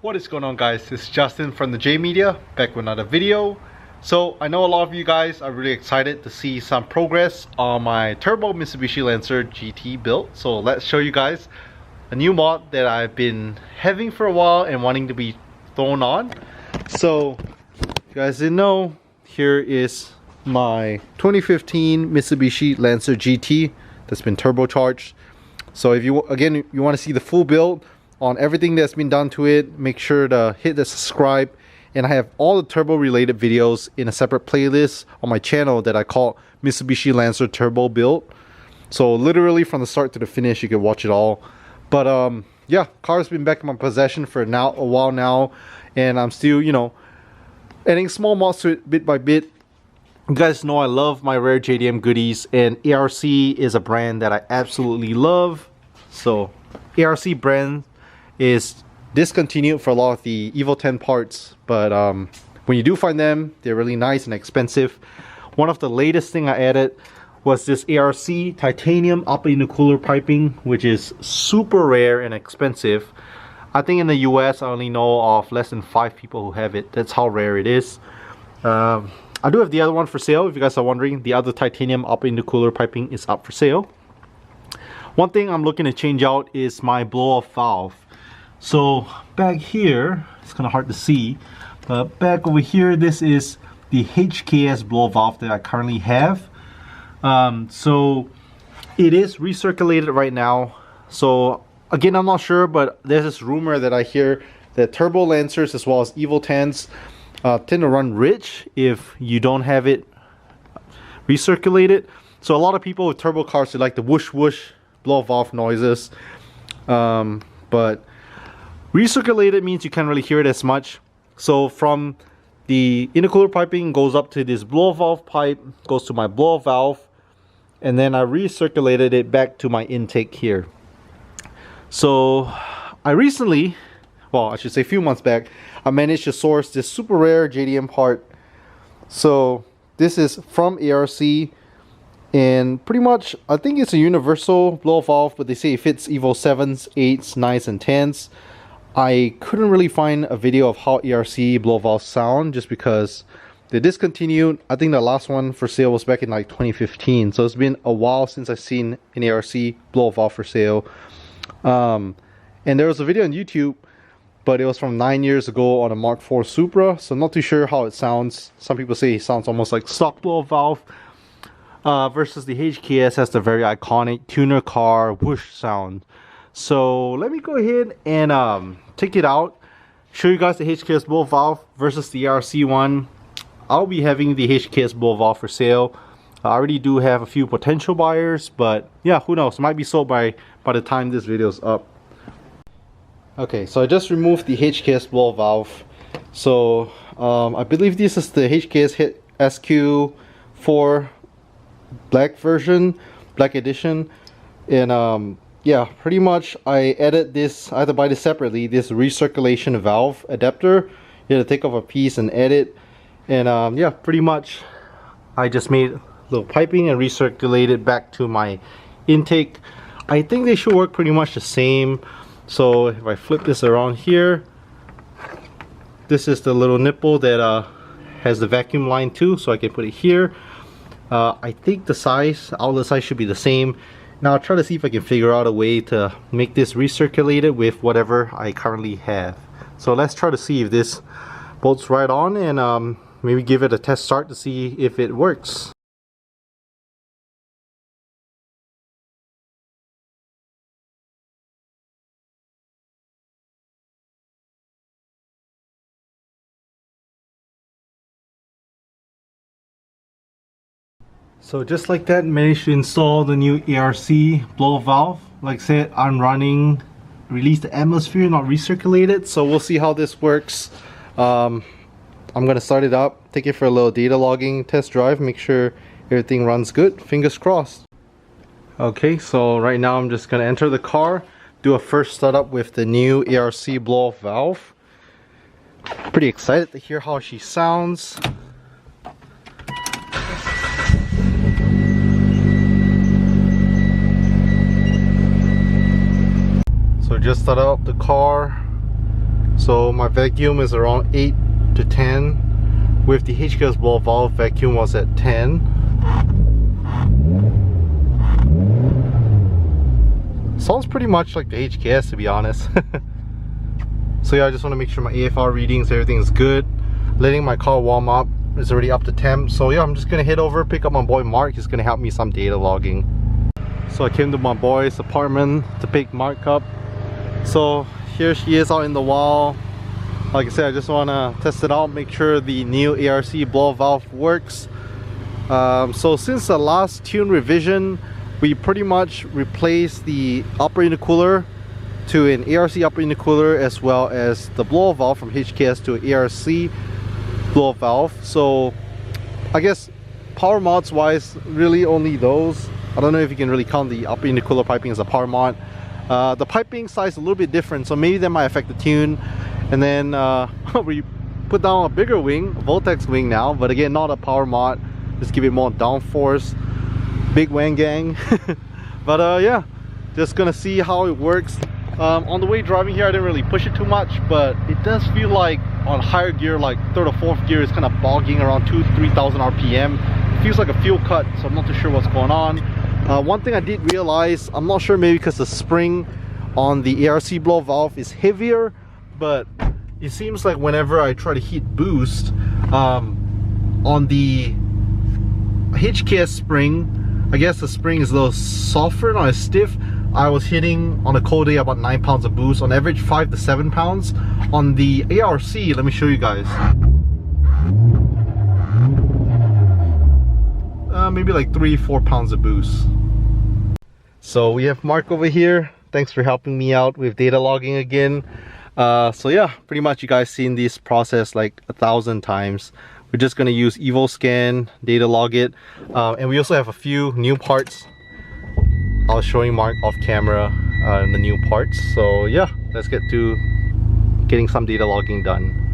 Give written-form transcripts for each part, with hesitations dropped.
What is going on, guys? It's Justin from the J Media, back with another video. So I know a lot of you guys are really excited to see some progress on my turbo Mitsubishi Lancer GT build. So let's show you guys a new mod that I've been having for a while and wanting to be thrown on. So if you guys didn't know, here is my 2015 Mitsubishi Lancer GT that's been turbocharged. So if you want to see the full build on everything that's been done to it, make sure to hit the subscribe. And I have all the turbo related videos in a separate playlist on my channel that I call Mitsubishi Lancer Turbo Build. So literally from the start to the finish, you can watch it all. But yeah, car's been back in my possession for a while now, and I'm still, adding small mods to it bit by bit. You guys know I love my rare JDM goodies, and ARC is a brand that I absolutely love. So ARC brand is discontinued for a lot of the Evo 10 parts, but when you do find them, they're really nice and expensive. One of the latest thing I added was this ARC titanium upper intercooler piping, which is super rare and expensive. I think in the US I only know of less than 5 people who have it. That's how rare it is. I do have the other one for sale. If you guys are wondering, the other titanium upper intercooler piping is up for sale. One thing I'm looking to change out is my blow-off valve. So back here, it's kind of hard to see, but back over here, this is the HKS blow valve that I currently have. So it is recirculated right now. So again, I'm not sure, but there's this rumor that I hear that turbo Lancers as well as Evo 10s tend to run rich if you don't have it recirculated. So a lot of people with turbo cars, they like the whoosh whoosh blow valve noises, but recirculated means you can't really hear it as much. So from the intercooler piping goes up to this blow valve pipe, goes to my blow valve, and then I recirculated it back to my intake here. So I recently, well, I should say a few months back, I managed to source this super rare JDM part. So this is from ARC, and pretty much I think it's a universal blow valve, but they say it fits Evo 7s, 8s, 9s, and 10s. I couldn't really find a video of how ARC blow valves sound just because they discontinued. I think the last one for sale was back in like 2015, so it's been a while since I've seen an ARC blow valve for sale. And there was a video on YouTube, but it was from 9 years ago on a Mark IV Supra, so I'm not too sure how it sounds. Some people say it sounds almost like stock blow valve, versus the HKS has the very iconic tuner car whoosh sound. So let me go ahead and take it out, show you guys the HKS blow valve versus the ARC one. I'll be having the HKS blow valve for sale. I already do have a few potential buyers, but yeah, who knows, it might be sold by the time this video is up. Okay, so I just removed the HKS blow valve. So I believe this is the HKS SQ4 black version, black edition, and yeah, pretty much I added this, I had to buy this separately, this recirculation valve adapter. You had to take off a piece and add it, and yeah, pretty much I just made a little piping and recirculated back to my intake. I think they should work pretty much the same. So if I flip this around here, this is the little nipple that has the vacuum line too, so I can put it here. I think the size, outlet size should be the same. Now I'll try to see if I can figure out a way to make this recirculated with whatever I currently have. So let's try to see if this bolts right on, and maybe give it a test start to see if it works. So just like that, managed to install the new ARC blow valve. Like I said, I'm running release the atmosphere, not recirculated, so we'll see how this works. I'm gonna start it up, take it for a little data logging test drive, make sure everything runs good, fingers crossed. Okay, so right now I'm just gonna enter the car, do a first startup with the new ARC blow valve. Pretty excited to hear how she sounds. So just started up the car, So my vacuum is around 8 to 10. With the HKS blow valve, vacuum was at 10. Sounds pretty much like the HKS, to be honest. So yeah, I just want to make sure my AFR readings, everything is good. Letting my car warm up, is already up to temp. So yeah, I'm just gonna head over, pick up my boy Mark. He's gonna help me some data logging. So I came to my boy's apartment to pick Mark up. So here she is out in the wild. Like I said, I just want to test it out, make sure the new ARC blow valve works. So since the last tune revision, we pretty much replaced the upper intercooler to an ARC upper intercooler, as well as the blow valve from HKS to an ARC blow valve. So I guess power mods wise, really only those. I don't know if you can really count the upper intercooler piping as a power mod. The piping size is a little bit different, so maybe that might affect the tune. And then we put down a bigger wing, a Voltex wing now, but again, not a power mod, just give it more downforce. Big wang gang. But yeah, just gonna see how it works. On the way driving here, I didn't really push it too much, but it does feel like on higher gear, like third or fourth gear, is kind of bogging around 2,000–3,000 RPM. It feels like a fuel cut, so I'm not too sure what's going on. One thing I did realize, I'm not sure, maybe because the spring on the ARC blow valve is heavier, but it seems like whenever I try to hit boost on the HKS spring, I guess the spring is a little softer, not as stiff. I was hitting on a cold day about 9 pounds of boost, on average 5 to 7 pounds. On the ARC, let me show you guys. Maybe like 3–4 pounds of boost. So we have Mark over here. Thanks for helping me out with data logging again. So yeah, pretty much you guys seen this process like 1,000 times. We're just gonna use EvoScan, data log it, and we also have a few new parts. I was showing Mark off camera the new parts. So yeah, let's get to getting some data logging done.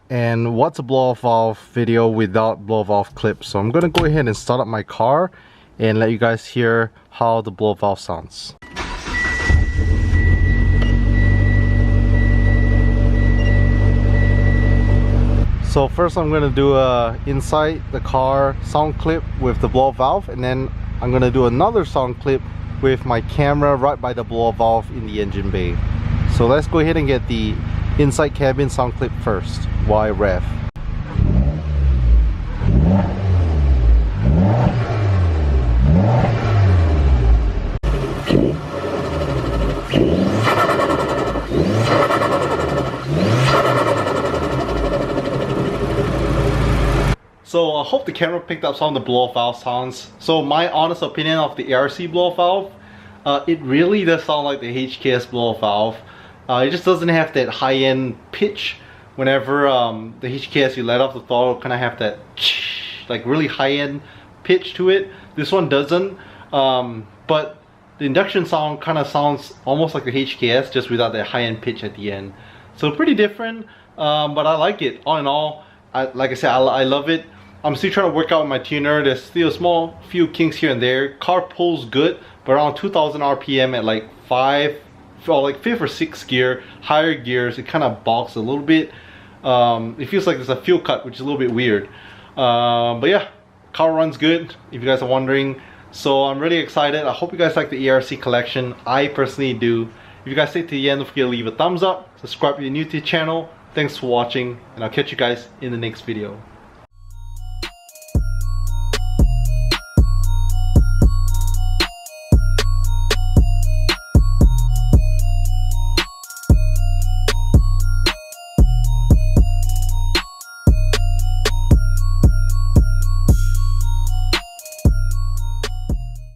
And what's a blow-off valve video without blow-off valve clips? So I'm gonna go ahead and start up my car and let you guys hear how the blow-off valve sounds. So first I'm gonna do a inside the car sound clip with the blow-off valve, and then I'm gonna do another sound clip with my camera right by the blow-off valve in the engine bay. So let's go ahead and get the inside cabin sound clip first while I rev. So I hope the camera picked up some of the blow-off valve sounds. So my honest opinion of the ARC blow-off valve, it really does sound like the HKS blow-off valve. It just doesn't have that high-end pitch. Whenever the HKS, you let off the throttle, kind of have that like really high-end pitch to it. This one doesn't, but the induction sound kind of sounds almost like the HKS, just without that high-end pitch at the end. So pretty different, but I like it. All in all, like I said, I love it. I'm still trying to work out with my tuner. There's still a small few kinks here and there. Car pulls good, but around 2,000 RPM at like 5th or 6th gear, higher gears, it kind of bogs a little bit. It feels like there's a fuel cut, which is a little bit weird. But yeah, car runs good, if you guys are wondering. So I'm really excited. I hope you guys like the ARC collection. I personally do. If you guys stay to the end, don't forget to leave a thumbs up, subscribe if you're new to the channel. Thanks for watching, and I'll catch you guys in the next video.